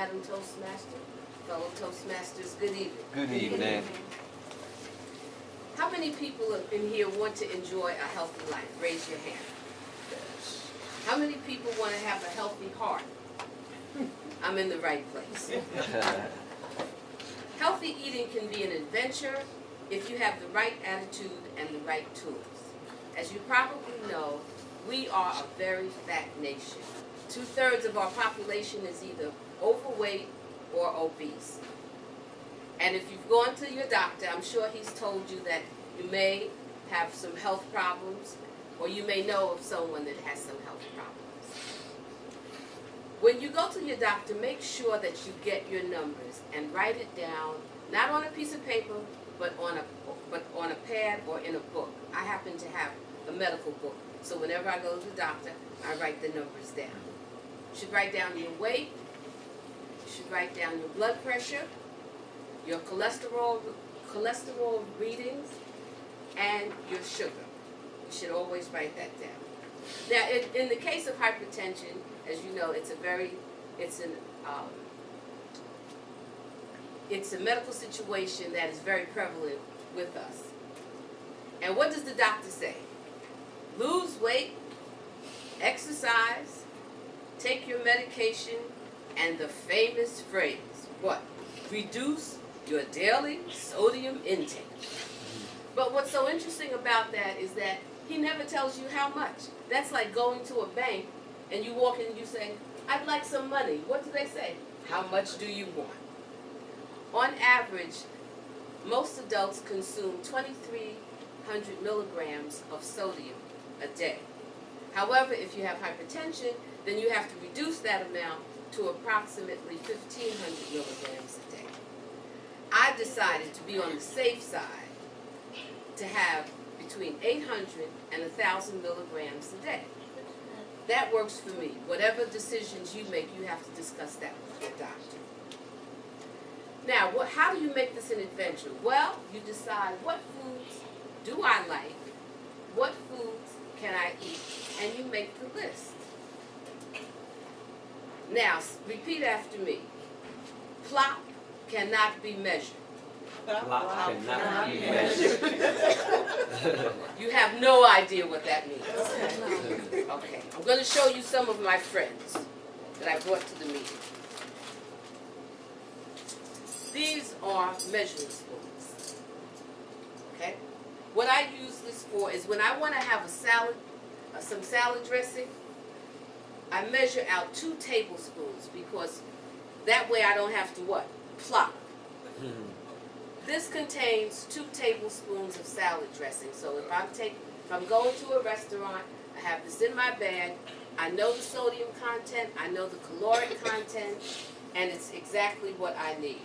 Madam Toastmaster, fellow Toastmasters, good evening. Good evening. How many people in here want to enjoy a healthy life? Raise your hand. How many people want to have a healthy heart? I'm in the right place. Healthy eating can be an adventure if you have the right attitude and the right tools. As you probably know, we are a very fat nation. 2/3 of our population is either overweight or obese. And if you've gone to your doctor, I'm sure he's told you that you may have some health problems, or you may know of someone that has some health problems. When you go to your doctor, make sure that you get your numbers and write it down, not on a piece of paper, but on a pad or in a book. I happen to have a medical book, so whenever I go to the doctor, I write the numbers down. You should write down your weight, you should write down your blood pressure, your cholesterol readings, and your sugar. You should always write that down. Now, in the case of hypertension, as you know, it's a medical situation that is very prevalent with us. And what does the doctor say? Lose weight, exercise, take your medication, and the famous phrase, what? Reduce your daily sodium intake. But what's so interesting about that is that he never tells you how much. That's like going to a bank and you walk in and you say, I'd like some money. What do they say? How much do you want? On average, most adults consume 2,300 milligrams of sodium a day. However, if you have hypertension, then you have to reduce that amount to approximately 1,500 milligrams a day. I decided to be on the safe side to have between 800 and 1,000 milligrams a day. That works for me. Whatever decisions you make, you have to discuss that with your doctor. Now, how do you make this an adventure? Well, you decide what foods do I like, what foods can I eat, and you make the list. Now, repeat after me. Plop cannot be measured. Plop cannot be measured. You have no idea what that means. Okay, I'm going to show you some of my friends that I brought to the meeting. These are measuring spoons. Okay? What I use this for is when I want to have a salad, some salad dressing, I measure out 2 tablespoons because that way I don't have to what? Plop. This contains 2 tablespoons of salad dressing. So if I'm going to a restaurant, I have this in my bag. I know the sodium content, I know the caloric content, and it's exactly what I need.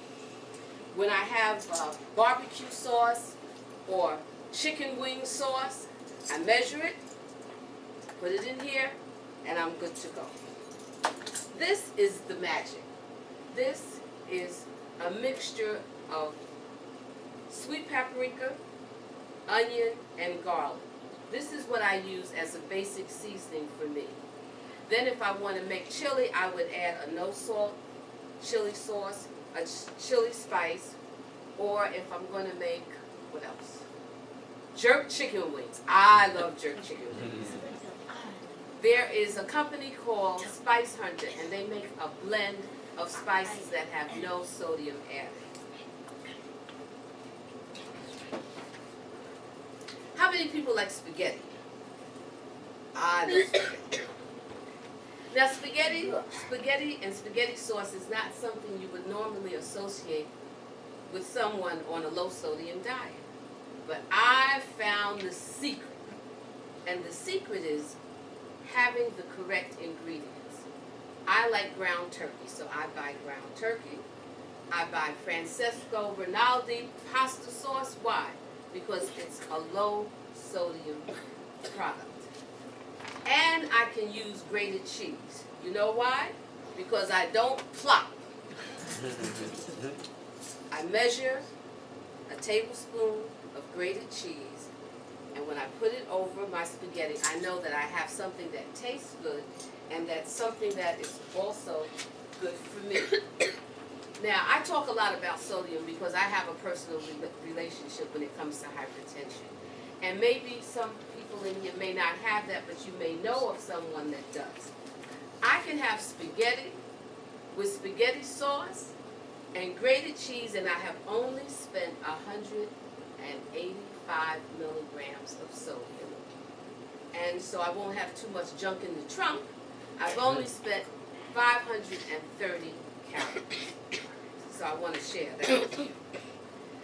When I have barbecue sauce or chicken wing sauce, I measure it, put it in here, and I'm good to go. This is the magic. This is a mixture of sweet paprika, onion, and garlic. This is what I use as a basic seasoning for me. Then if I want to make chili, I would add a no salt chili sauce, a chili spice, or if I'm going to make, what else? Jerk chicken wings. I love jerk chicken wings. There is a company called Spice Hunter, and they make a blend of spices that have no sodium added. How many people like spaghetti? I love spaghetti. Now spaghetti and spaghetti sauce is not something you would normally associate with someone on a low sodium diet. But I found the secret. And the secret is having the correct ingredients. I like ground turkey, so I buy ground turkey. I buy Francesco Rinaldi pasta sauce. Why? Because it's a low sodium product. And I can use grated cheese. You know why? Because I don't plop. I measure a tablespoon of grated cheese, and when I put it over my spaghetti, I know that I have something that tastes good and that's something that is also good for me. Now, I talk a lot about sodium because I have a personal relationship when it comes to hypertension. And maybe some people in here may not have that, but you may know of someone that does. I can have spaghetti with spaghetti sauce and grated cheese, and I have only spent 185 milligrams of sodium. And so I won't have too much junk in the trunk. I've only spent 530 calories. So I want to share that with you.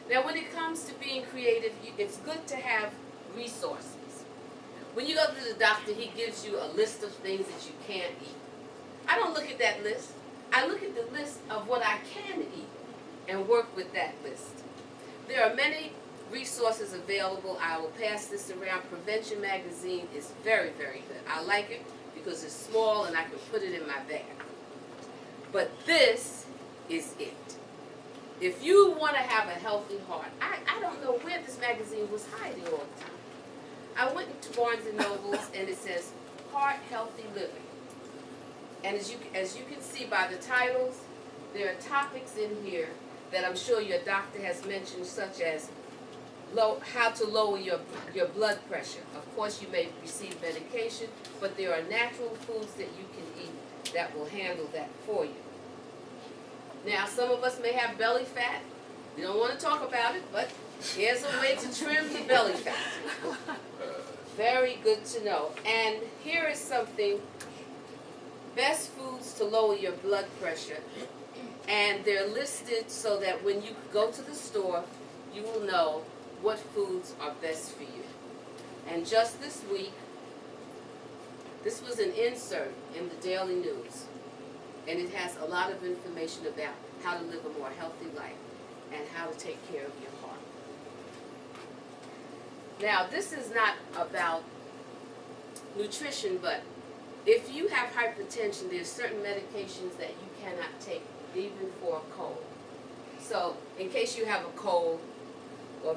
Now, when it comes to being creative, it's good to have resources. When you go to the doctor, he gives you a list of things that you can't eat. I don't look at that list. I look at the list of what I can eat and work with that list. There are many resources available. I will pass this around. Prevention magazine is very, very good. I like it because it's small and I can put it in my bag. But this is it. If you want to have a healthy heart, I don't know where this magazine was hiding all the time. I went into Barnes & Noble's and it says Heart Healthy Living. And as you can see by the titles, there are topics in here that I'm sure your doctor has mentioned, such as how to lower your blood pressure. Of course, you may receive medication, but there are natural foods that you can eat that will handle that for you. Now, some of us may have belly fat. We don't want to talk about it, but here's a way to trim the belly fat. Very good to know. And here is something, best foods to lower your blood pressure. And they're listed so that when you go to the store, you will know what foods are best for you. And just this week, this was an insert in the Daily News. And it has a lot of information about how to live a more healthy life and how to take care of your heart. Now, this is not about nutrition, but if you have hypertension, there's certain medications that you cannot take, even for a cold. So, in case you have a cold, or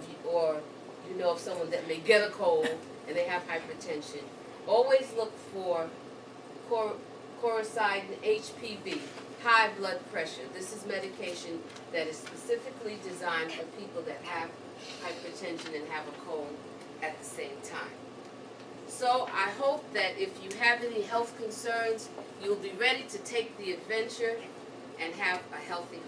you know of someone that may get a cold and they have hypertension, always look for Coracidin HPV, high blood pressure. This is medication that is specifically designed for people that have hypertension and have a cold at the same time. So I hope that if you have any health concerns, you'll be ready to take the adventure and have a healthy